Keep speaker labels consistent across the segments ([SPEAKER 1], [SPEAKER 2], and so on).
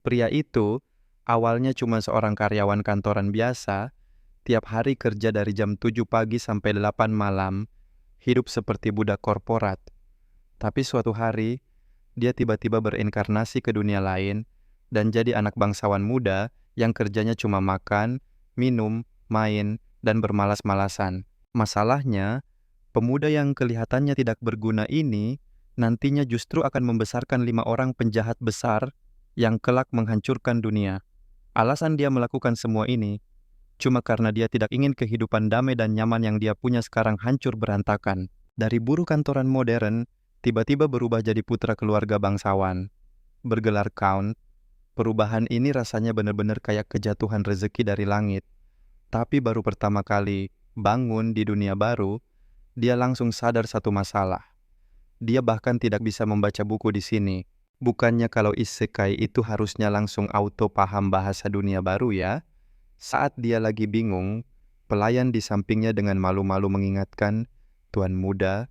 [SPEAKER 1] Pria itu awalnya cuma seorang karyawan kantoran biasa, tiap hari kerja dari jam 7 pagi sampai 8 malam, hidup seperti budak korporat. Tapi suatu hari, dia tiba-tiba berinkarnasi ke dunia lain dan jadi anak bangsawan muda yang kerjanya cuma makan, minum, main, dan bermalas-malasan. Masalahnya, pemuda yang kelihatannya tidak berguna ini nantinya justru akan membesarkan 5 orang penjahat besar yang kelak menghancurkan dunia. Alasan dia melakukan semua ini cuma karena dia tidak ingin kehidupan damai dan nyaman yang dia punya sekarang hancur berantakan. Dari buruh kantoran modern, tiba-tiba berubah jadi putra keluarga bangsawan. Bergelar count, perubahan ini rasanya benar-benar kayak kejatuhan rezeki dari langit. Tapi baru pertama kali bangun di dunia baru, dia langsung sadar satu masalah. Dia bahkan tidak bisa membaca buku di sini. Bukannya kalau isekai itu harusnya langsung auto paham bahasa dunia baru ya? Saat dia lagi bingung, pelayan di sampingnya dengan malu-malu mengingatkan, "Tuan muda,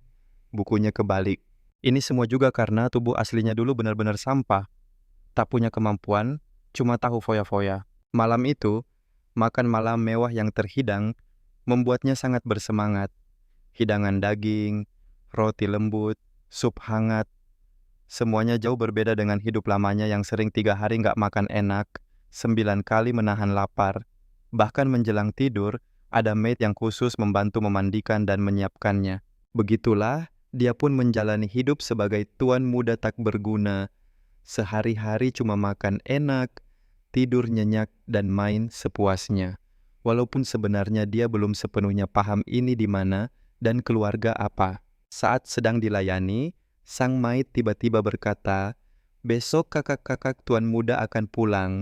[SPEAKER 1] bukunya kebalik." Ini semua juga karena tubuh aslinya dulu benar-benar sampah. Tak punya kemampuan, cuma tahu foya-foya. Malam itu, makan malam mewah yang terhidang membuatnya sangat bersemangat. Hidangan daging, roti lembut, sup hangat, semuanya jauh berbeda dengan hidup lamanya yang sering 3 hari nggak makan enak, 9 kali menahan lapar. Bahkan menjelang tidur, ada maid yang khusus membantu memandikan dan menyiapkannya. Begitulah, dia pun menjalani hidup sebagai tuan muda tak berguna. Sehari-hari cuma makan enak, tidur nyenyak, dan main sepuasnya. Walaupun sebenarnya dia belum sepenuhnya paham ini di mana dan keluarga apa. Saat sedang dilayani, sang maid tiba-tiba berkata, "Besok kakak-kakak tuan muda akan pulang.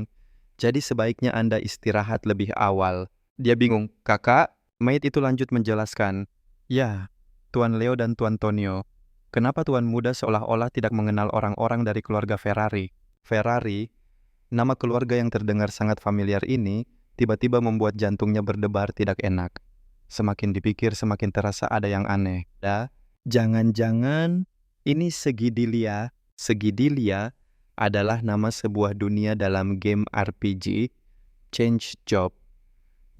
[SPEAKER 1] Jadi sebaiknya Anda istirahat lebih awal." Dia bingung. "Kakak?" Maid itu lanjut menjelaskan. "Ya, Tuan Leo dan Tuan Tonio. Kenapa Tuan muda seolah-olah tidak mengenal orang-orang dari keluarga Ferrari?" Ferrari, nama keluarga yang terdengar sangat familiar ini, tiba-tiba membuat jantungnya berdebar tidak enak. Semakin dipikir, semakin terasa ada yang aneh. Jangan-jangan ini Segidilia. Segidilia adalah nama sebuah dunia dalam game RPG, Change Job,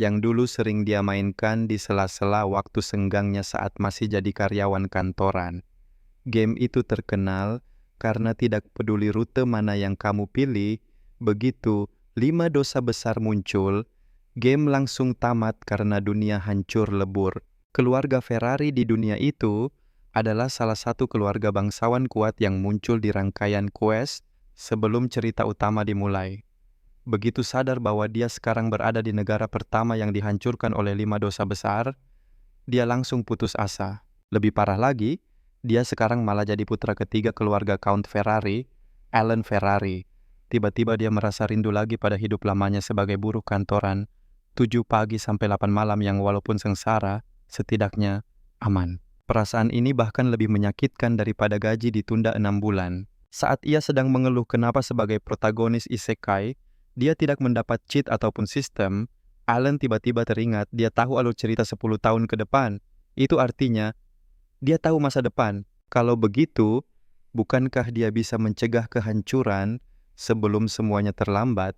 [SPEAKER 1] yang dulu sering dia mainkan di sela-sela waktu senggangnya saat masih jadi karyawan kantoran. Game itu terkenal karena tidak peduli rute mana yang kamu pilih, begitu 5 dosa besar muncul, game langsung tamat karena dunia hancur lebur. Keluarga Ferrari di dunia itu adalah salah satu keluarga bangsawan kuat yang muncul di rangkaian quest sebelum cerita utama dimulai. Begitu sadar bahwa dia sekarang berada di negara pertama yang dihancurkan oleh 5 dosa besar, dia langsung putus asa. Lebih parah lagi, dia sekarang malah jadi putra ketiga keluarga Count Ferrari, Alan Ferrari. Tiba-tiba dia merasa rindu lagi pada hidup lamanya sebagai buruh kantoran, 7 pagi sampai 8 malam yang walaupun sengsara, setidaknya aman. Perasaan ini bahkan lebih menyakitkan daripada gaji ditunda 6 bulan. Saat ia sedang mengeluh kenapa sebagai protagonis isekai, dia tidak mendapat cheat ataupun sistem, Alan tiba-tiba teringat dia tahu alur cerita 10 tahun ke depan. Itu artinya, dia tahu masa depan. Kalau begitu, bukankah dia bisa mencegah kehancuran sebelum semuanya terlambat?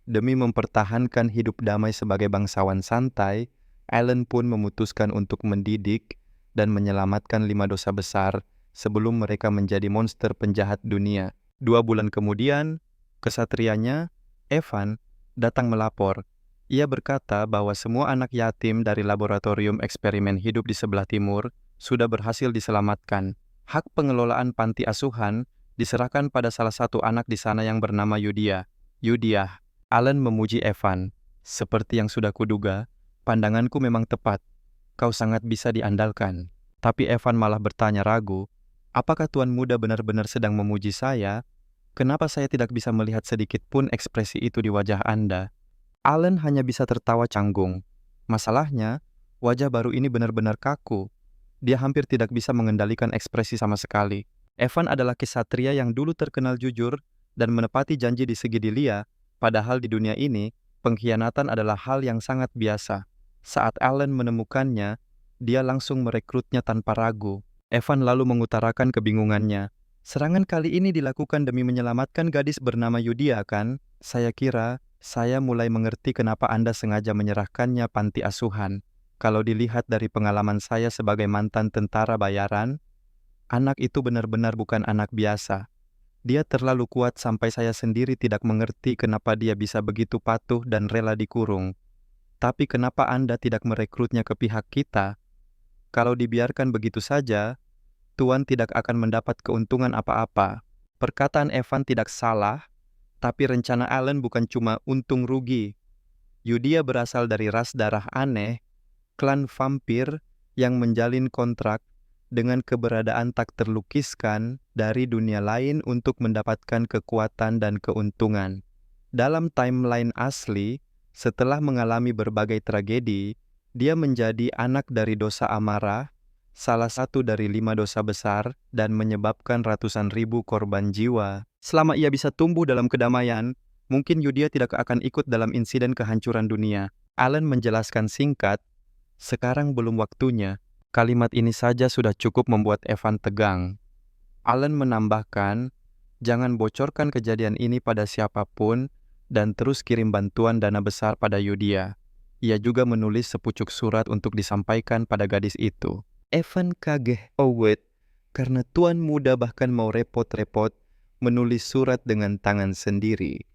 [SPEAKER 1] Demi mempertahankan hidup damai sebagai bangsawan santai, Alan pun memutuskan untuk mendidik dan menyelamatkan 5 dosa besar sebelum mereka menjadi monster penjahat dunia. 2 bulan kemudian, kesatrianya, Evan, datang melapor. Ia berkata bahwa semua anak yatim dari laboratorium eksperimen hidup di sebelah timur sudah berhasil diselamatkan. Hak pengelolaan panti asuhan diserahkan pada salah satu anak di sana yang bernama Yudia. Yudia. Alan memuji Evan. "Seperti yang sudah kuduga, pandanganku memang tepat. Kau sangat bisa diandalkan." Tapi Evan malah bertanya ragu, "Apakah Tuan Muda benar-benar sedang memuji saya? Kenapa saya tidak bisa melihat sedikit pun ekspresi itu di wajah Anda?" Alan hanya bisa tertawa canggung. Masalahnya, wajah baru ini benar-benar kaku. Dia hampir tidak bisa mengendalikan ekspresi sama sekali. Evan adalah kesatria yang dulu terkenal jujur dan menepati janji di Segidilia, padahal di dunia ini, pengkhianatan adalah hal yang sangat biasa. Saat Alan menemukannya, dia langsung merekrutnya tanpa ragu. Evan lalu mengutarakan kebingungannya. Serangan kali ini dilakukan demi menyelamatkan gadis bernama Yudia, kan? Saya kira saya mulai mengerti kenapa Anda sengaja menyerahkannya panti asuhan. Kalau dilihat dari pengalaman saya sebagai mantan tentara bayaran, anak itu benar-benar bukan anak biasa. Dia terlalu kuat sampai saya sendiri tidak mengerti kenapa dia bisa begitu patuh dan rela dikurung. Tapi kenapa Anda tidak merekrutnya ke pihak kita? Kalau dibiarkan begitu saja, Tuan tidak akan mendapat keuntungan apa-apa. Perkataan Evan tidak salah, tapi rencana Allen bukan cuma untung rugi. Yudia berasal dari ras darah aneh, klan vampir yang menjalin kontrak dengan keberadaan tak terlukiskan dari dunia lain untuk mendapatkan kekuatan dan keuntungan. Dalam timeline asli, setelah mengalami berbagai tragedi, dia menjadi anak dari dosa amarah, salah satu dari 5 dosa besar, dan menyebabkan ratusan ribu korban jiwa. Selama ia bisa tumbuh dalam kedamaian, mungkin Yudia tidak akan ikut dalam insiden kehancuran dunia. Allen menjelaskan singkat, sekarang belum waktunya. Kalimat ini saja sudah cukup membuat Evan tegang. Allen menambahkan, jangan bocorkan kejadian ini pada siapapun dan terus kirim bantuan dana besar pada Yudia. Ia juga menulis sepucuk surat untuk disampaikan pada gadis itu. Evan kaget karena tuan muda bahkan mau repot-repot menulis surat dengan tangan sendiri.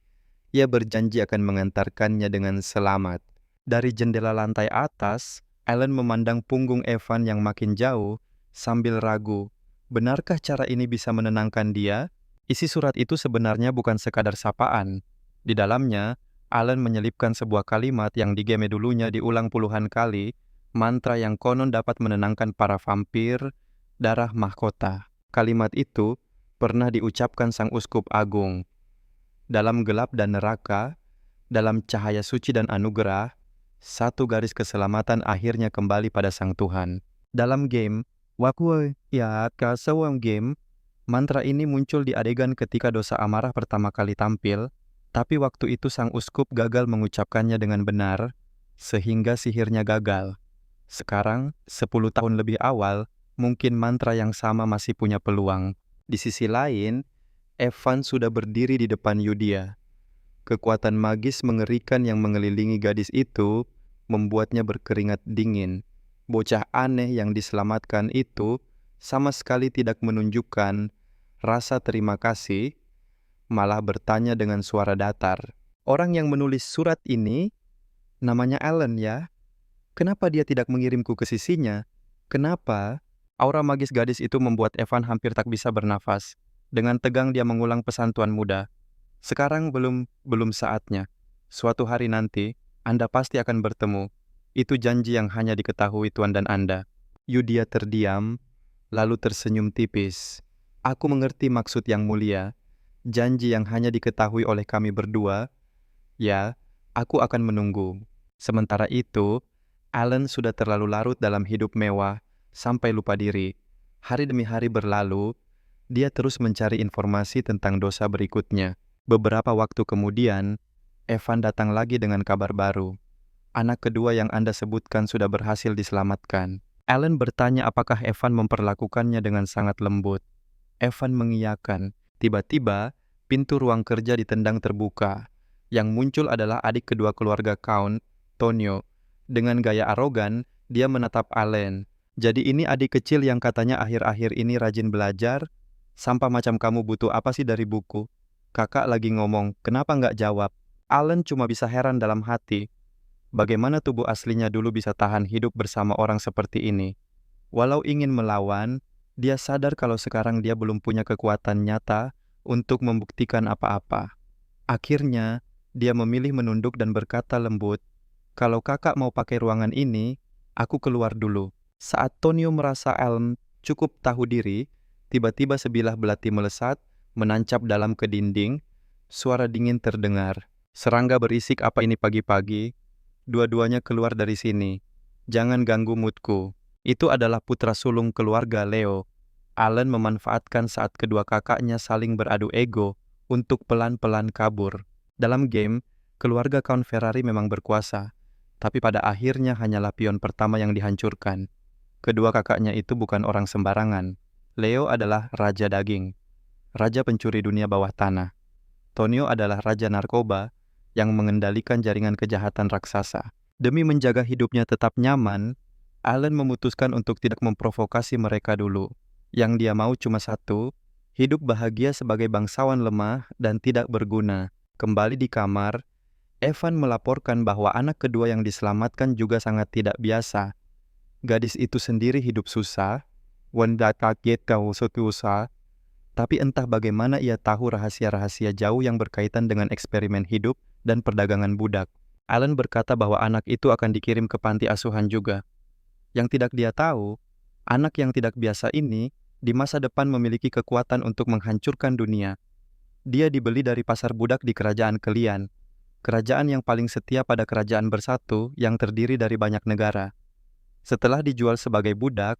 [SPEAKER 1] Ia berjanji akan mengantarkannya dengan selamat. Dari jendela lantai atas, Allen memandang punggung Evan yang makin jauh sambil ragu. Benarkah cara ini bisa menenangkan dia? Isi surat itu sebenarnya bukan sekadar sapaan. Di dalamnya, Allen menyelipkan sebuah kalimat yang di game dulunya diulang puluhan kali, mantra yang konon dapat menenangkan para vampir, darah mahkota. Kalimat itu pernah diucapkan sang uskup agung. Dalam gelap dan neraka, dalam cahaya suci dan anugerah, satu garis keselamatan akhirnya kembali pada sang Tuhan. Dalam game, game, mantra ini muncul di adegan ketika dosa amarah pertama kali tampil, tapi waktu itu sang uskup gagal mengucapkannya dengan benar, sehingga sihirnya gagal. Sekarang, 10 tahun lebih awal, mungkin mantra yang sama masih punya peluang. Di sisi lain, Evan sudah berdiri di depan Yudia. Kekuatan magis mengerikan yang mengelilingi gadis itu membuatnya berkeringat dingin. Bocah aneh yang diselamatkan itu sama sekali tidak menunjukkan rasa terima kasih, malah bertanya dengan suara datar. Orang yang menulis surat ini namanya Allen, ya? Kenapa dia tidak mengirimku ke sisinya? Kenapa? Aura magis gadis itu membuat Evan hampir tak bisa bernafas. Dengan tegang dia mengulang pesan tuan muda. Sekarang belum saatnya. Suatu hari nanti, Anda pasti akan bertemu. Itu janji yang hanya diketahui tuan dan Anda. Yudia terdiam, lalu tersenyum tipis. Aku mengerti maksud yang mulia. Janji yang hanya diketahui oleh kami berdua. Ya, aku akan menunggu. Sementara itu, Allen sudah terlalu larut dalam hidup mewah sampai lupa diri. Hari demi hari berlalu, dia terus mencari informasi tentang dosa berikutnya. Beberapa waktu kemudian, Evan datang lagi dengan kabar baru. Anak kedua yang Anda sebutkan sudah berhasil diselamatkan. Allen bertanya apakah Evan memperlakukannya dengan sangat lembut. Evan mengiyakan. Tiba-tiba, pintu ruang kerja ditendang terbuka. Yang muncul adalah adik kedua keluarga Count, Tonio. Dengan gaya arogan, dia menatap Allen. Jadi ini adik kecil yang katanya akhir-akhir ini rajin belajar? Sampah macam kamu butuh apa sih dari buku? Kakak lagi ngomong, kenapa nggak jawab? Allen cuma bisa heran dalam hati. Bagaimana tubuh aslinya dulu bisa tahan hidup bersama orang seperti ini? Walau ingin melawan, dia sadar kalau sekarang dia belum punya kekuatan nyata untuk membuktikan apa-apa. Akhirnya, dia memilih menunduk dan berkata lembut, kalau kakak mau pakai ruangan ini, aku keluar dulu. Saat Tonio merasa Allen cukup tahu diri, tiba-tiba sebilah belati melesat, menancap dalam ke dinding, suara dingin terdengar. Serangga berisik apa ini pagi-pagi? Dua-duanya keluar dari sini. Jangan ganggu moodku. Itu adalah putra sulung keluarga Leo. Allen memanfaatkan saat kedua kakaknya saling beradu ego untuk pelan-pelan kabur. Dalam game, keluarga Count Ferrari memang berkuasa, tapi pada akhirnya hanyalah pion pertama yang dihancurkan. Kedua kakaknya itu bukan orang sembarangan. Leo adalah raja daging. raja pencuri dunia bawah tanah. Tonio adalah raja narkoba yang mengendalikan jaringan kejahatan raksasa. Demi menjaga hidupnya tetap nyaman, Alan memutuskan untuk tidak memprovokasi mereka dulu. Yang dia mau cuma satu, hidup bahagia sebagai bangsawan lemah dan tidak berguna. Kembali di kamar, Evan melaporkan bahwa anak kedua yang diselamatkan juga sangat tidak biasa. Gadis itu sendiri hidup susah, wanda kaget kau susah, tapi entah bagaimana ia tahu rahasia-rahasia jauh yang berkaitan dengan eksperimen hidup dan perdagangan budak. Alan berkata bahwa anak itu akan dikirim ke panti asuhan juga. Yang tidak dia tahu, anak yang tidak biasa ini di masa depan memiliki kekuatan untuk menghancurkan dunia. Dia dibeli dari pasar budak di kerajaan Kelian, kerajaan yang paling setia pada kerajaan bersatu yang terdiri dari banyak negara. Setelah dijual sebagai budak,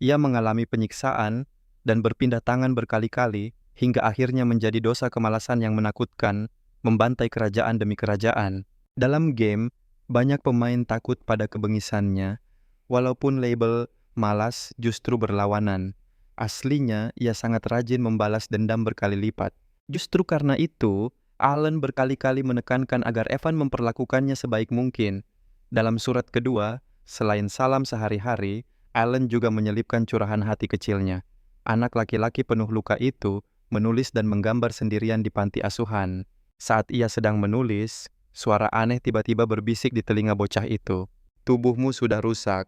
[SPEAKER 1] ia mengalami penyiksaan dan berpindah tangan berkali-kali hingga akhirnya menjadi dosa kemalasan yang menakutkan, membantai kerajaan demi kerajaan. Dalam game, banyak pemain takut pada kebengisannya, walaupun label malas justru berlawanan. Aslinya, ia sangat rajin membalas dendam berkali lipat. Justru karena itu, Alan berkali-kali menekankan agar Evan memperlakukannya sebaik mungkin. Dalam surat kedua, selain salam sehari-hari, Alan juga menyelipkan curahan hati kecilnya. Anak laki-laki penuh luka itu menulis dan menggambar sendirian di panti asuhan. Saat ia sedang menulis, suara aneh tiba-tiba berbisik di telinga bocah itu. Tubuhmu sudah rusak.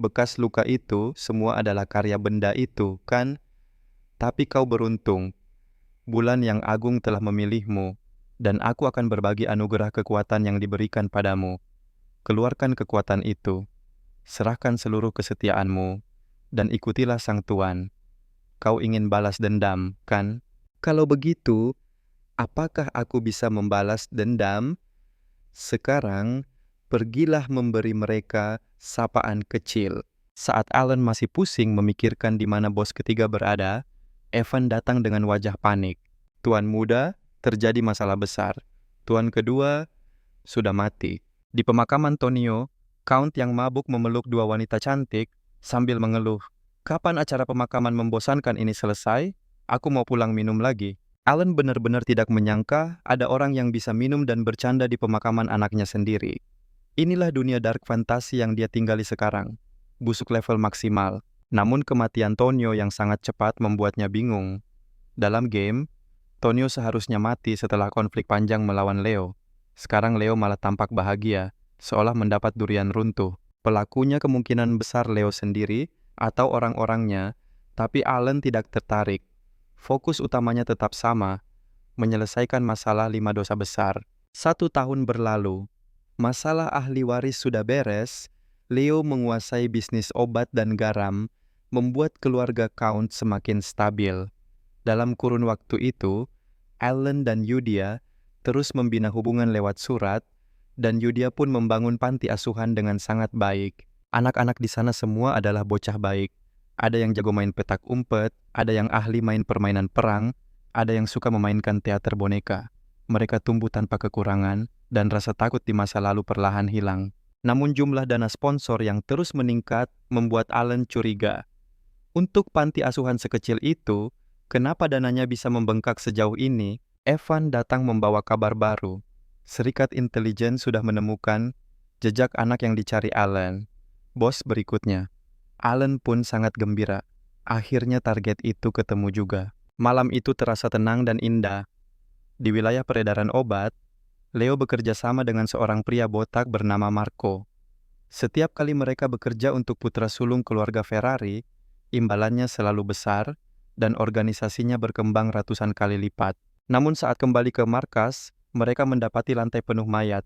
[SPEAKER 1] Bekas luka itu semua adalah karya benda itu, kan? Tapi kau beruntung. Bulan yang agung telah memilihmu, dan aku akan berbagi anugerah kekuatan yang diberikan padamu. Keluarkan kekuatan itu, serahkan seluruh kesetiaanmu, dan ikutilah Sang Tuan. Kau ingin balas dendam, kan? Kalau begitu, apakah aku bisa membalas dendam? Sekarang, pergilah memberi mereka sapaan kecil. Saat Alan masih pusing memikirkan di mana bos ketiga berada, Evan datang dengan wajah panik. Tuan muda, terjadi masalah besar. Tuan kedua sudah mati. Di pemakaman Tonio, Count yang mabuk memeluk dua wanita cantik sambil mengeluh. Kapan acara pemakaman membosankan ini selesai? Aku mau pulang minum lagi. Alan benar-benar tidak menyangka ada orang yang bisa minum dan bercanda di pemakaman anaknya sendiri. Inilah dunia dark fantasi yang dia tinggali sekarang. Busuk level maksimal. Namun kematian Tonio yang sangat cepat membuatnya bingung. Dalam game, Tonio seharusnya mati setelah konflik panjang melawan Leo. Sekarang Leo malah tampak bahagia, seolah mendapat durian runtuh. Pelakunya kemungkinan besar Leo sendiri atau orang-orangnya, tapi Alan tidak tertarik. Fokus utamanya tetap sama, menyelesaikan masalah 5 dosa besar. 1 tahun berlalu, masalah ahli waris sudah beres, Leo menguasai bisnis obat dan garam, membuat keluarga Count semakin stabil. Dalam kurun waktu itu, Alan dan Yudia terus membina hubungan lewat surat, dan Yudia pun membangun panti asuhan dengan sangat baik. Anak-anak di sana semua adalah bocah baik. Ada yang jago main petak umpet, ada yang ahli main permainan perang, ada yang suka memainkan teater boneka. Mereka tumbuh tanpa kekurangan, dan rasa takut di masa lalu perlahan hilang. Namun jumlah dana sponsor yang terus meningkat membuat Alan curiga. Untuk panti asuhan sekecil itu, kenapa dananya bisa membengkak sejauh ini? Evan datang membawa kabar baru. Serikat intelijen sudah menemukan jejak anak yang dicari Alan. Bos berikutnya. Alan pun sangat gembira. Akhirnya target itu ketemu juga. Malam itu terasa tenang dan indah. Di wilayah peredaran obat, Leo bekerja sama dengan seorang pria botak bernama Marco. Setiap kali mereka bekerja untuk putra sulung keluarga Ferrari, imbalannya selalu besar dan organisasinya berkembang ratusan kali lipat. Namun saat kembali ke markas, mereka mendapati lantai penuh mayat.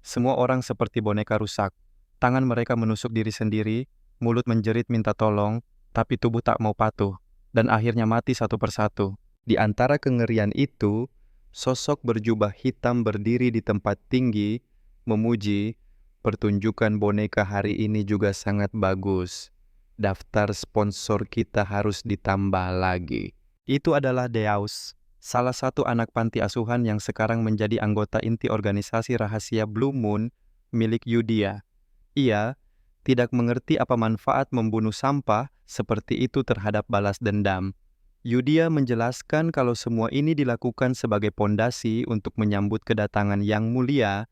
[SPEAKER 1] Semua orang seperti boneka rusak. Tangan mereka menusuk diri sendiri, mulut menjerit minta tolong, tapi tubuh tak mau patuh, dan akhirnya mati satu persatu. Di antara kengerian itu, sosok berjubah hitam berdiri di tempat tinggi, memuji, pertunjukan boneka hari ini juga sangat bagus. Daftar sponsor kita harus ditambah lagi. Itu adalah Deus, salah satu anak panti asuhan yang sekarang menjadi anggota inti organisasi rahasia Blue Moon milik Yudia. Ia tidak mengerti apa manfaat membunuh sampah seperti itu terhadap balas dendam. Yudia menjelaskan kalau semua ini dilakukan sebagai pondasi untuk menyambut kedatangan yang mulia,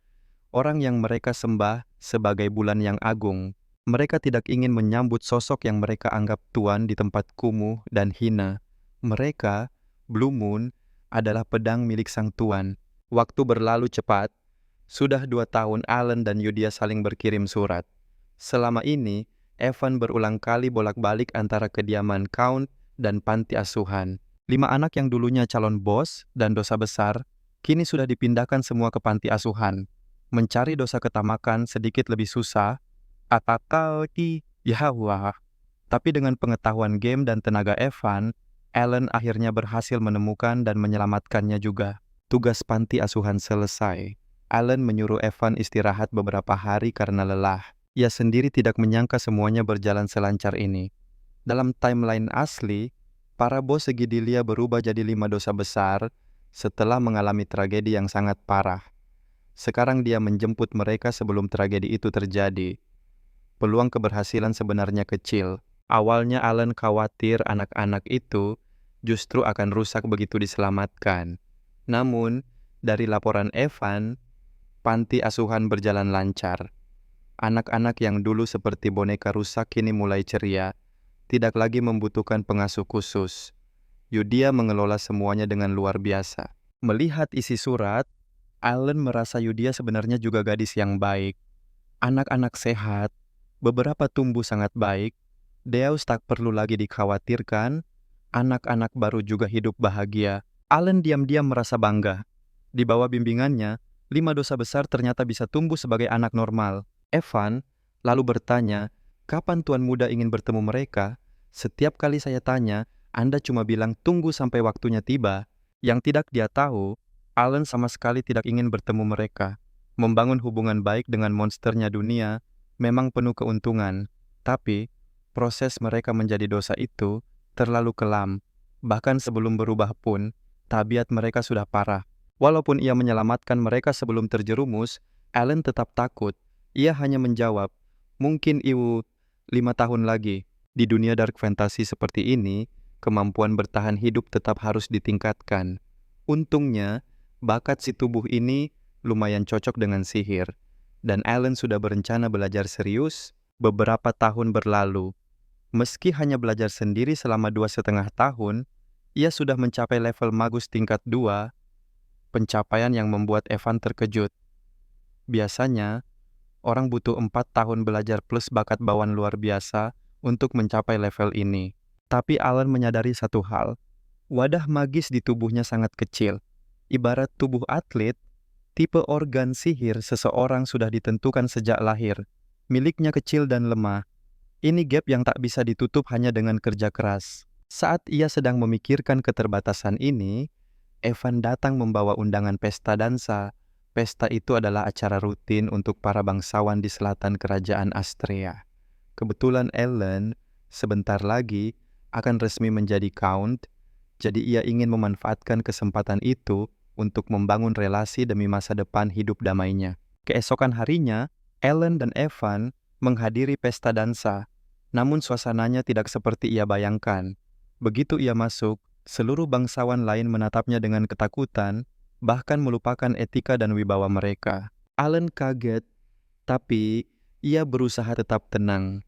[SPEAKER 1] orang yang mereka sembah sebagai bulan yang agung. Mereka tidak ingin menyambut sosok yang mereka anggap tuan di tempat kumuh dan hina. Mereka, Blue Moon, adalah pedang milik sang tuan. Waktu berlalu cepat. Sudah 2 tahun Alan dan Yudia saling berkirim surat. Selama ini, Evan berulang kali bolak-balik antara kediaman Count dan panti asuhan. 5 anak yang dulunya calon bos dan dosa besar, kini sudah dipindahkan semua ke panti asuhan. Mencari dosa ketamakan sedikit lebih susah, atau di Yahweh. Tapi dengan pengetahuan game dan tenaga Evan, Alan akhirnya berhasil menemukan dan menyelamatkannya juga. Tugas panti asuhan selesai. Alan menyuruh Evan istirahat beberapa hari karena lelah. Ia sendiri tidak menyangka semuanya berjalan selancar ini. Dalam timeline asli, para bos Segidilia berubah jadi 5 dosa besar setelah mengalami tragedi yang sangat parah. Sekarang dia menjemput mereka sebelum tragedi itu terjadi. Peluang keberhasilan sebenarnya kecil. Awalnya Alan khawatir anak-anak itu justru akan rusak begitu diselamatkan. Namun, dari laporan Evan, panti asuhan berjalan lancar. Anak-anak yang dulu seperti boneka rusak kini mulai ceria, tidak lagi membutuhkan pengasuh khusus. Yudia mengelola semuanya dengan luar biasa. Melihat isi surat, Alan merasa Yudia sebenarnya juga gadis yang baik. Anak-anak sehat, beberapa tumbuh sangat baik, Deus tak perlu lagi dikhawatirkan, anak-anak baru juga hidup bahagia. Alan diam-diam merasa bangga. Di bawah bimbingannya, 5 dosa besar ternyata bisa tumbuh sebagai anak normal. Evan lalu bertanya, kapan Tuan Muda ingin bertemu mereka? Setiap kali saya tanya, Anda cuma bilang tunggu sampai waktunya tiba. Yang tidak dia tahu, Alan sama sekali tidak ingin bertemu mereka. Membangun hubungan baik dengan monsternya dunia memang penuh keuntungan, tapi proses mereka menjadi dosa itu terlalu kelam. Bahkan sebelum berubah pun, tabiat mereka sudah parah. Walaupun ia menyelamatkan mereka sebelum terjerumus, Alan tetap takut. Ia hanya menjawab, mungkin 5 tahun lagi. Di dunia dark fantasy seperti ini, kemampuan bertahan hidup tetap harus ditingkatkan. Untungnya, bakat si tubuh ini lumayan cocok dengan sihir. Dan Alan sudah berencana belajar serius. Beberapa tahun berlalu. Meski hanya belajar sendiri selama 2,5 tahun, ia sudah mencapai level magus tingkat 2, pencapaian yang membuat Evan terkejut. Biasanya, orang butuh 4 tahun belajar plus bakat bawaan luar biasa untuk mencapai level ini. Tapi Alan menyadari satu hal, wadah magis di tubuhnya sangat kecil. Ibarat tubuh atlet, tipe organ sihir seseorang sudah ditentukan sejak lahir. Miliknya kecil dan lemah. Ini gap yang tak bisa ditutup hanya dengan kerja keras. Saat ia sedang memikirkan keterbatasan ini, Evan datang membawa undangan pesta dansa. Pesta itu adalah acara rutin untuk para bangsawan di selatan kerajaan Astrea. Kebetulan Alan sebentar lagi akan resmi menjadi Count, jadi ia ingin memanfaatkan kesempatan itu untuk membangun relasi demi masa depan hidup damainya. Keesokan harinya, Alan dan Evan menghadiri pesta dansa, namun suasananya tidak seperti ia bayangkan. Begitu ia masuk, seluruh bangsawan lain menatapnya dengan ketakutan, bahkan melupakan etika dan wibawa mereka. Alan kaget, tapi ia berusaha tetap tenang.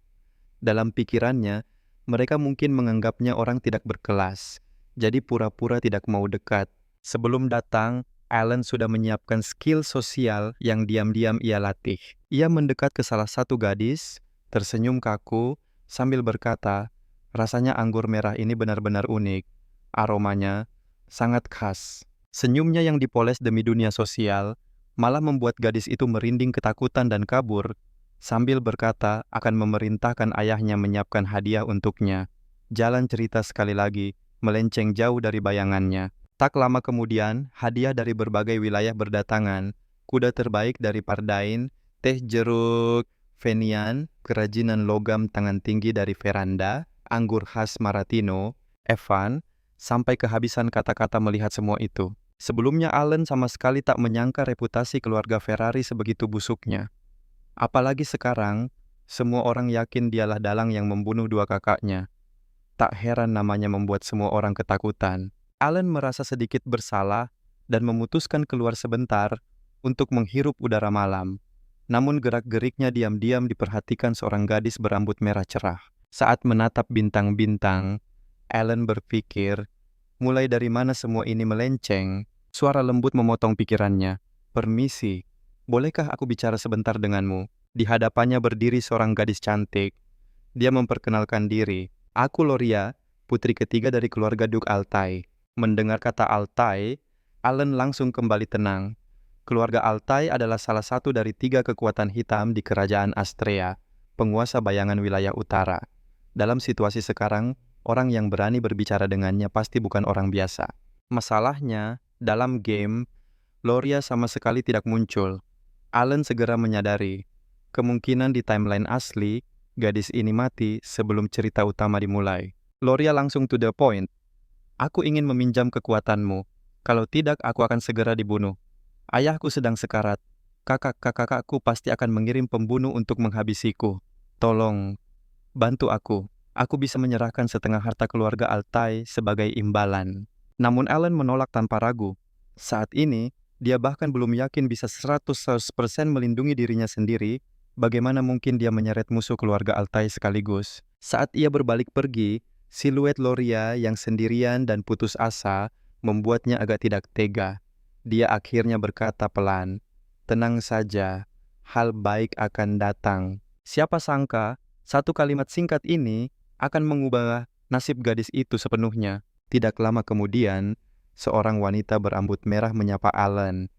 [SPEAKER 1] Dalam pikirannya, mereka mungkin menganggapnya orang tidak berkelas, jadi pura-pura tidak mau dekat. Sebelum datang, Alan sudah menyiapkan skill sosial yang diam-diam ia latih. Ia mendekat ke salah satu gadis, tersenyum kaku, sambil berkata, rasanya anggur merah ini benar-benar unik. Aromanya sangat khas. Senyumnya yang dipoles demi dunia sosial malah membuat gadis itu merinding ketakutan dan kabur, sambil berkata akan memerintahkan ayahnya menyiapkan hadiah untuknya. Jalan cerita sekali lagi melenceng jauh dari bayangannya. Tak lama kemudian, hadiah dari berbagai wilayah berdatangan. Kuda terbaik dari Pardain, teh jeruk Venian, kerajinan logam tangan tinggi dari Veranda, anggur khas Maratino, Evan, sampai kehabisan kata-kata melihat semua itu. Sebelumnya Alan sama sekali tak menyangka reputasi keluarga Ferrari sebegitu busuknya. Apalagi sekarang, semua orang yakin dialah dalang yang membunuh 2 kakaknya. Tak heran namanya membuat semua orang ketakutan. Alan merasa sedikit bersalah dan memutuskan keluar sebentar untuk menghirup udara malam. Namun gerak-geriknya diam-diam diperhatikan seorang gadis berambut merah cerah. Saat menatap bintang-bintang, Alan berpikir, mulai dari mana semua ini melenceng? Suara lembut memotong pikirannya. "Permisi, bolehkah aku bicara sebentar denganmu?" Di hadapannya berdiri seorang gadis cantik. Dia memperkenalkan diri. "Aku Loria, putri ketiga dari keluarga Duke Altai." Mendengar kata Altai, Alan langsung kembali tenang. Keluarga Altai adalah salah satu dari 3 kekuatan hitam di kerajaan Astrea, penguasa bayangan wilayah utara. Dalam situasi sekarang, orang yang berani berbicara dengannya pasti bukan orang biasa. Masalahnya, dalam game, Loria sama sekali tidak muncul. Alan segera menyadari, kemungkinan di timeline asli, gadis ini mati sebelum cerita utama dimulai. Loria langsung to the point. "Aku ingin meminjam kekuatanmu. Kalau tidak, aku akan segera dibunuh. Ayahku sedang sekarat. Kakak-kakakku pasti akan mengirim pembunuh untuk menghabisiku. Tolong, bantu aku. Aku bisa menyerahkan setengah harta keluarga Altai sebagai imbalan." Namun Alan menolak tanpa ragu. Saat ini, dia bahkan belum yakin bisa 100% melindungi dirinya sendiri. Bagaimana mungkin dia menyeret musuh keluarga Altai sekaligus? Saat ia berbalik pergi, siluet Loria yang sendirian dan putus asa membuatnya agak tidak tega. Dia akhirnya berkata pelan, "Tenang saja, hal baik akan datang." Siapa sangka, satu kalimat singkat ini akan mengubah nasib gadis itu sepenuhnya. Tidak lama kemudian, seorang wanita berambut merah menyapa Alan.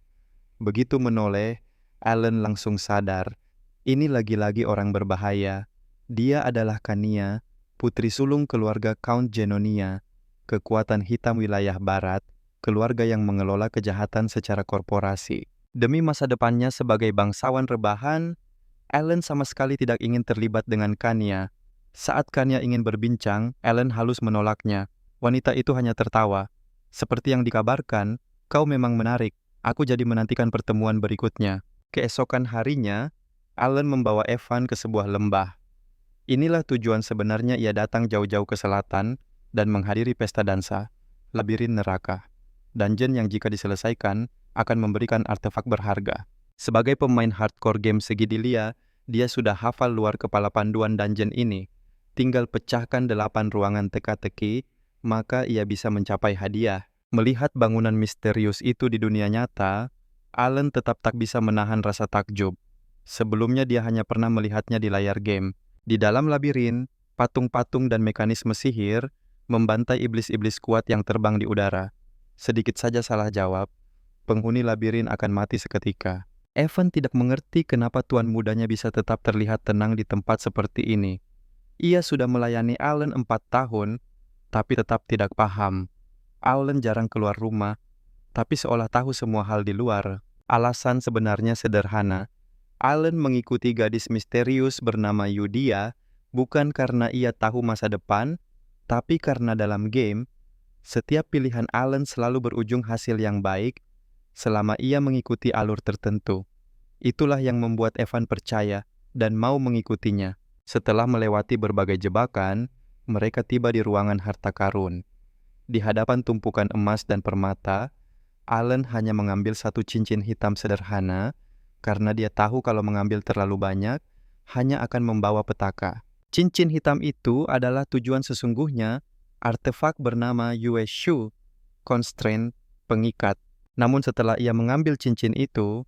[SPEAKER 1] Begitu menoleh, Alan langsung sadar. Ini lagi-lagi orang berbahaya. Dia adalah Kania, putri sulung keluarga Count Genonia, kekuatan hitam wilayah barat, keluarga yang mengelola kejahatan secara korporasi. Demi masa depannya sebagai bangsawan rebahan, Alan sama sekali tidak ingin terlibat dengan Kania. Saat Kania ingin berbincang, Alan halus menolaknya. Wanita itu hanya tertawa. "Seperti yang dikabarkan, kau memang menarik. Aku jadi menantikan pertemuan berikutnya." Keesokan harinya, Alan membawa Evan ke sebuah lembah. Inilah tujuan sebenarnya ia datang jauh-jauh ke selatan dan menghadiri pesta dansa, labirin neraka. Dungeon yang jika diselesaikan akan memberikan artefak berharga. Sebagai pemain hardcore game Segidilia, dia sudah hafal luar kepala panduan dungeon ini. Tinggal pecahkan 8 ruangan teka-teki, maka ia bisa mencapai hadiah. Melihat bangunan misterius itu di dunia nyata, Alan tetap tak bisa menahan rasa takjub. Sebelumnya dia hanya pernah melihatnya di layar game. Di dalam labirin, patung-patung dan mekanisme sihir membantai iblis-iblis kuat yang terbang di udara. Sedikit saja salah jawab, penghuni labirin akan mati seketika. Evan tidak mengerti kenapa tuan mudanya bisa tetap terlihat tenang di tempat seperti ini. Ia sudah melayani Alan 4 tahun, tapi tetap tidak paham. Alan jarang keluar rumah, tapi seolah tahu semua hal di luar. Alasan sebenarnya sederhana. Alan mengikuti gadis misterius bernama Yudia bukan karena ia tahu masa depan, tapi karena dalam game, setiap pilihan Alan selalu berujung hasil yang baik selama ia mengikuti alur tertentu. Itulah yang membuat Evan percaya dan mau mengikutinya. Setelah melewati berbagai jebakan, mereka tiba di ruangan harta karun. Di hadapan tumpukan emas dan permata, Alan hanya mengambil satu cincin hitam sederhana karena dia tahu kalau mengambil terlalu banyak, hanya akan membawa petaka. Cincin hitam itu adalah tujuan sesungguhnya, artefak bernama Yue Shu, constraint, pengikat. Namun setelah ia mengambil cincin itu,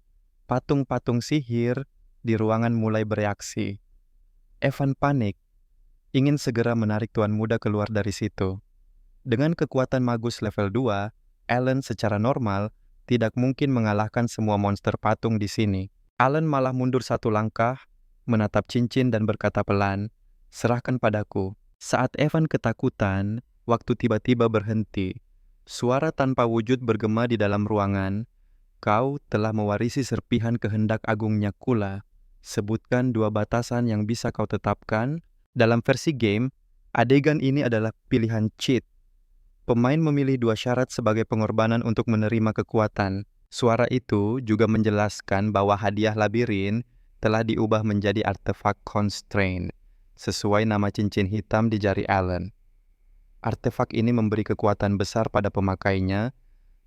[SPEAKER 1] patung-patung sihir di ruangan mulai bereaksi. Evan panik, ingin segera menarik tuan muda keluar dari situ. Dengan kekuatan magus level 2, Alan secara normal tidak mungkin mengalahkan semua monster patung di sini. Alan malah mundur 1 langkah, menatap cincin dan berkata pelan, "Serahkan padaku." Saat Evan ketakutan, waktu tiba-tiba berhenti. Suara tanpa wujud bergema di dalam ruangan. "Kau telah mewarisi serpihan kehendak agungnya Kula. Sebutkan 2 batasan yang bisa kau tetapkan." Dalam versi game, adegan ini adalah pilihan cheat. Pemain memilih 2 syarat sebagai pengorbanan untuk menerima kekuatan. Suara itu juga menjelaskan bahwa hadiah labirin telah diubah menjadi artefak constraint, sesuai nama cincin hitam di jari Alan. Artefak ini memberi kekuatan besar pada pemakainya,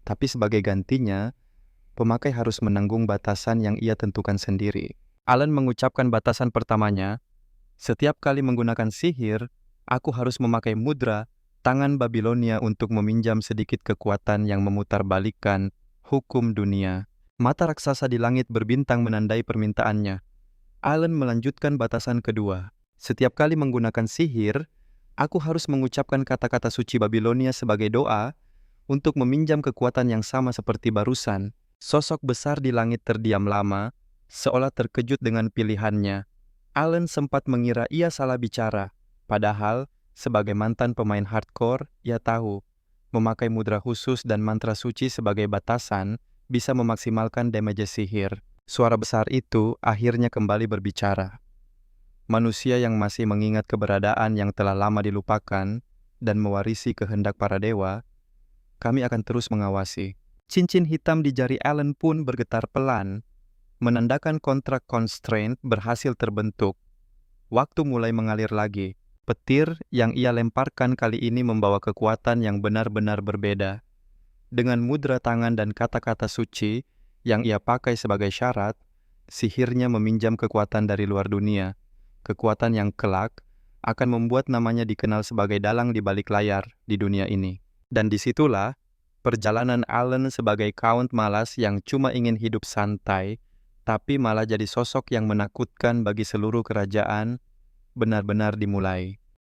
[SPEAKER 1] tapi sebagai gantinya, pemakai harus menanggung batasan yang ia tentukan sendiri. Allen mengucapkan batasan pertamanya, setiap kali menggunakan sihir, aku harus memakai mudra tangan Babilonia untuk meminjam sedikit kekuatan yang memutarbalikkan hukum dunia. Mata raksasa di langit berbintang menandai permintaannya. Allen melanjutkan batasan kedua. Setiap kali menggunakan sihir, aku harus mengucapkan kata-kata suci Babilonia sebagai doa untuk meminjam kekuatan yang sama seperti barusan. Sosok besar di langit terdiam lama, seolah terkejut dengan pilihannya. Allen sempat mengira ia salah bicara, padahal sebagai mantan pemain hardcore, ia tahu memakai mudra khusus dan mantra suci sebagai batasan bisa memaksimalkan damage sihir. Suara besar itu akhirnya kembali berbicara. Manusia yang masih mengingat keberadaan yang telah lama dilupakan dan mewarisi kehendak para dewa, kami akan terus mengawasi. Cincin hitam di jari Allen pun bergetar pelan, menandakan kontrak constraint berhasil terbentuk. Waktu mulai mengalir lagi. Petir yang ia lemparkan kali ini membawa kekuatan yang benar-benar berbeda. Dengan mudra tangan dan kata-kata suci yang ia pakai sebagai syarat, sihirnya meminjam kekuatan dari luar dunia. Kekuatan yang kelak akan membuat namanya dikenal sebagai dalang di balik layar di dunia ini. Dan disitulah perjalanan Allen sebagai Count malas yang cuma ingin hidup santai, tapi malah jadi sosok yang menakutkan bagi seluruh kerajaan, benar-benar dimulai.